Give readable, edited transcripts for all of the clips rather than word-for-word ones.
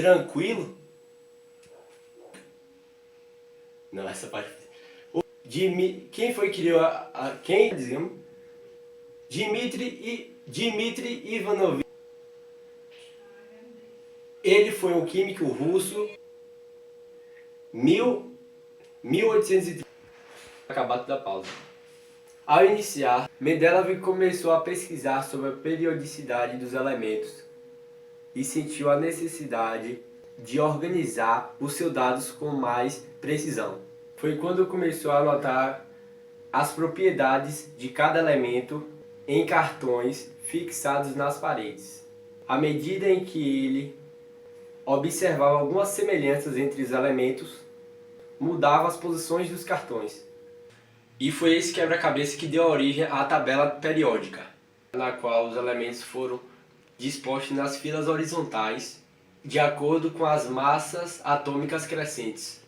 tranquilo. Não, essa parte. Quem foi que criou quem, digamos? Dmitry Ivanovich. Ele foi um químico russo. 1830. Acabado da pausa. Ao iniciar, Mendeleev começou a pesquisar sobre a periodicidade dos elementos e sentiu a necessidade de organizar os seus dados com mais precisão. Foi quando começou a anotar as propriedades de cada elemento em cartões fixados nas paredes. À medida em que ele observava algumas semelhanças entre os elementos, mudava as posições dos cartões. E foi esse quebra-cabeça que deu origem à tabela periódica, na qual os elementos foram dispostos nas filas horizontais, de acordo com as massas atômicas crescentes,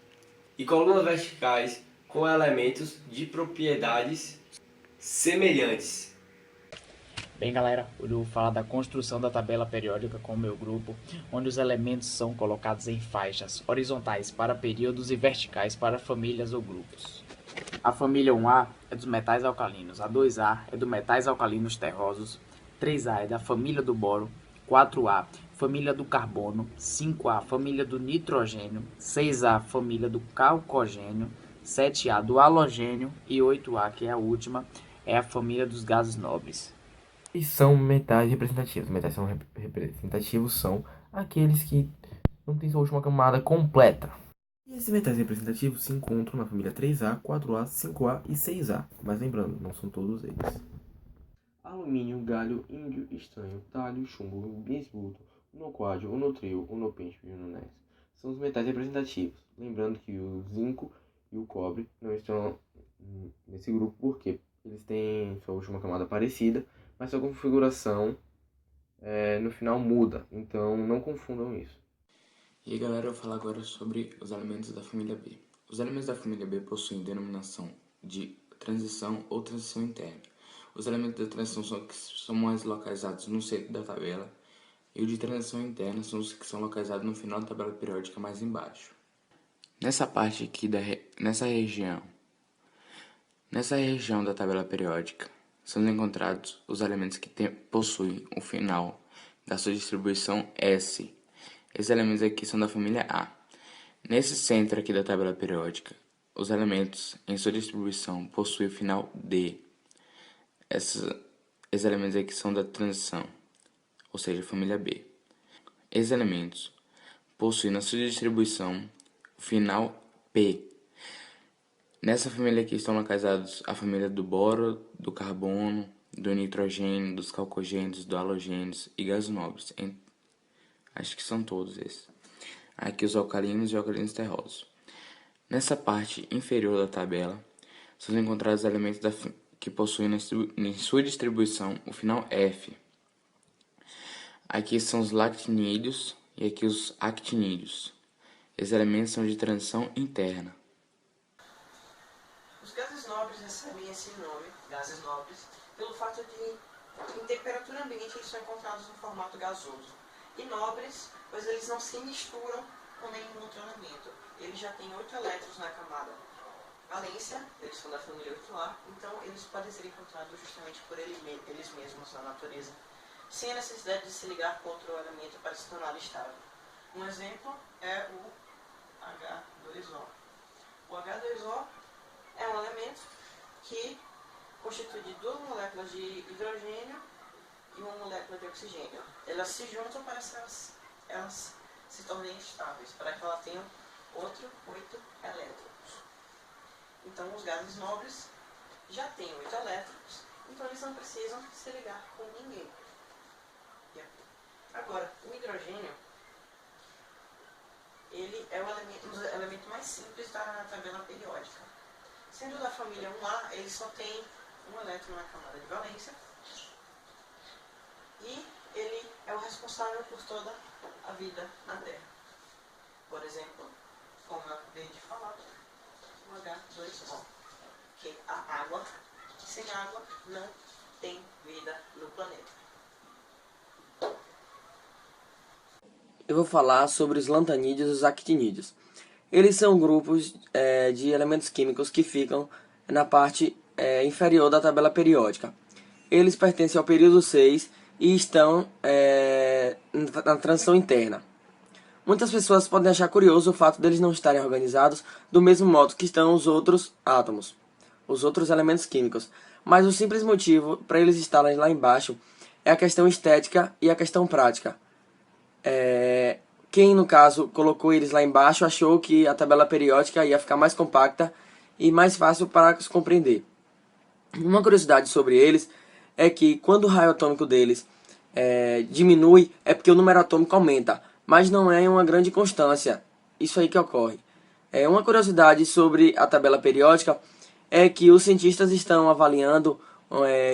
e colunas verticais com elementos de propriedades semelhantes. Bem, galera, eu vou falar da construção da tabela periódica com o meu grupo, onde os elementos são colocados em faixas horizontais para períodos e verticais para famílias ou grupos. A família 1A é dos metais alcalinos, a 2A é dos metais alcalinos terrosos, 3A é da família do boro, 4A, família do carbono, 5A, família do nitrogênio, 6A, família do calcogênio, 7A do halogênio e 8A, que é a última, é a família dos gases nobres. E são metais representativos. Metais são representativos são aqueles que não têm sua última camada completa. E esses metais representativos se encontram na família 3A, 4A, 5A e 6A. Mas lembrando, não são todos eles. Alumínio, galho, índio, estanho, talho, chumbo, bismuto, unoquádio, unotrio, unopêntio e unonés são os metais representativos. Lembrando que o zinco e o cobre não estão nesse grupo porque eles têm sua última camada parecida, mas sua configuração no final muda, então não confundam isso. E aí, galera, eu vou falar agora sobre os elementos da família B. Os elementos da família B possuem denominação de transição ou transição interna. Os elementos da transição são mais localizados no centro da tabela, e os de transição interna são os que são localizados no final da tabela periódica mais embaixo. Nessa parte aqui, nessa região da tabela periódica, são encontrados os elementos que possuem o final da sua distribuição S. Esses elementos aqui são da família A. Nesse centro aqui da tabela periódica, os elementos em sua distribuição possuem o final D. Esses elementos aqui são da transição, ou seja, família B. Esses elementos possuem na sua distribuição o final P. Nessa família aqui estão localizados a família do boro, do carbono, do nitrogênio, dos calcogênios, do halogênios e gases nobres. Acho que são todos esses. Aqui os alcalinos e alcalinos terrosos. Nessa parte inferior da tabela, são encontrados elementos que possuem em sua distribuição o final F. Aqui são os lactinídeos e aqui os actinídeos. Esses elementos são de transição interna. Os gases nobres recebem esse nome, gases nobres, pelo fato de, em temperatura ambiente, eles são encontrados no formato gasoso. E nobres, pois eles não se misturam com nenhum outro elemento. Eles já têm 8 elétrons na camada valência, eles são da família 8A, então eles podem ser encontrados justamente por eles mesmos na natureza, sem a necessidade de se ligar com outro elemento para se tornar estável. Um exemplo é o H2O. O H2O é um elemento que constitui de 2 moléculas de hidrogênio e uma molécula de oxigênio. Elas se juntam para que elas se tornem estáveis, para que ela tenha outro 8 elétrons. Então os gases nobres já têm 8 elétrons, então eles não precisam se ligar com ninguém. Agora, o hidrogênio, ele é o elemento mais simples da tabela periódica. Sendo da família 1A, ele só tem um elétron na camada de valência, e ele é o responsável por toda a vida na Terra. Por exemplo, como eu acabei de falar, o H2O, que a água, sem água não tem vida no planeta. eu vou falar sobre os lantanídeos e os actinídeos. Eles são grupos de elementos químicos que ficam na parte inferior da tabela periódica. Eles pertencem ao período 6 e estão na transição interna. Muitas pessoas podem achar curioso o fato deles não estarem organizados do mesmo modo que estão os outros átomos, os outros elementos químicos, mas o simples motivo para eles estarem lá embaixo é a questão estética e a questão prática. Quem, no caso, colocou eles lá embaixo achou que a tabela periódica ia ficar mais compacta e mais fácil para se compreender. Uma curiosidade sobre eles é que quando o raio atômico deles diminui, é porque o número atômico aumenta, mas não é uma grande constância. Isso aí que ocorre. Uma curiosidade sobre a tabela periódica é que os cientistas estão avaliando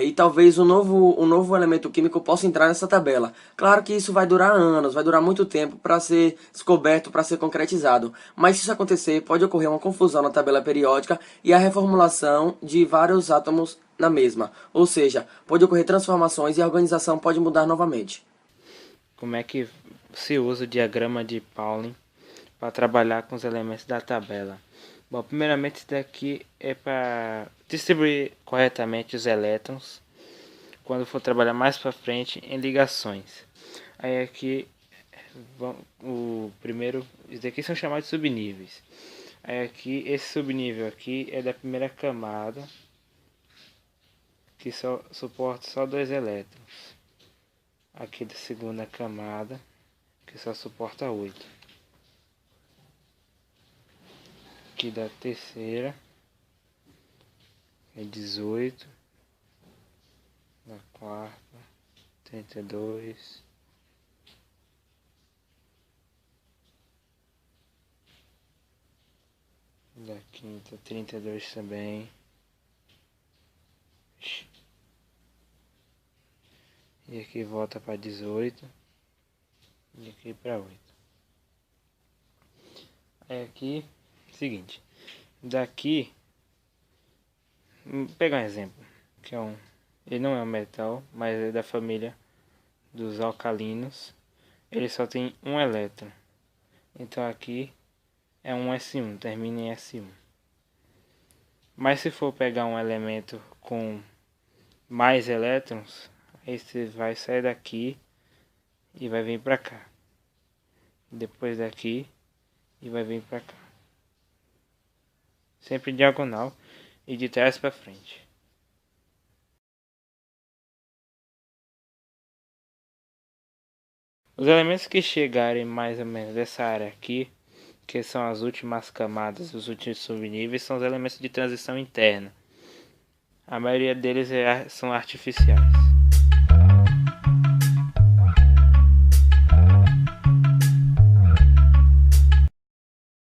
e talvez um novo elemento químico possa entrar nessa tabela. Claro que isso vai durar anos, vai durar muito tempo para ser descoberto, para ser concretizado. Mas se isso acontecer, pode ocorrer uma confusão na tabela periódica e a reformulação de vários átomos na mesma. Ou seja, pode ocorrer transformações e a organização pode mudar novamente. Como é que se usa o diagrama de Pauling para trabalhar com os elementos da tabela? Bom, primeiramente isso daqui é para distribuir corretamente os elétrons quando for trabalhar mais para frente em ligações. Aí aqui, o primeiro, isso daqui são chamados de subníveis. Aí aqui, esse subnível aqui é da primeira camada, que só suporta só 2 elétrons. Aqui da segunda camada, que só suporta 8. Aqui da terceira é 18, da quarta 32, da quinta 32 também, e aqui volta para 18 e aqui para 8. Aí aqui seguinte, daqui, vou pegar um exemplo, que ele não é um metal, mas é da família dos alcalinos, ele só tem um elétron, então aqui é um S1, termina em S1. Mas se for pegar um elemento com mais elétrons, aí você vai sair daqui e vai vir para cá, depois daqui e vai vir para cá. Sempre diagonal e de trás para frente. Os elementos que chegarem mais ou menos dessa área aqui, que são as últimas camadas, os últimos subníveis, são os elementos de transição interna. A maioria deles são artificiais.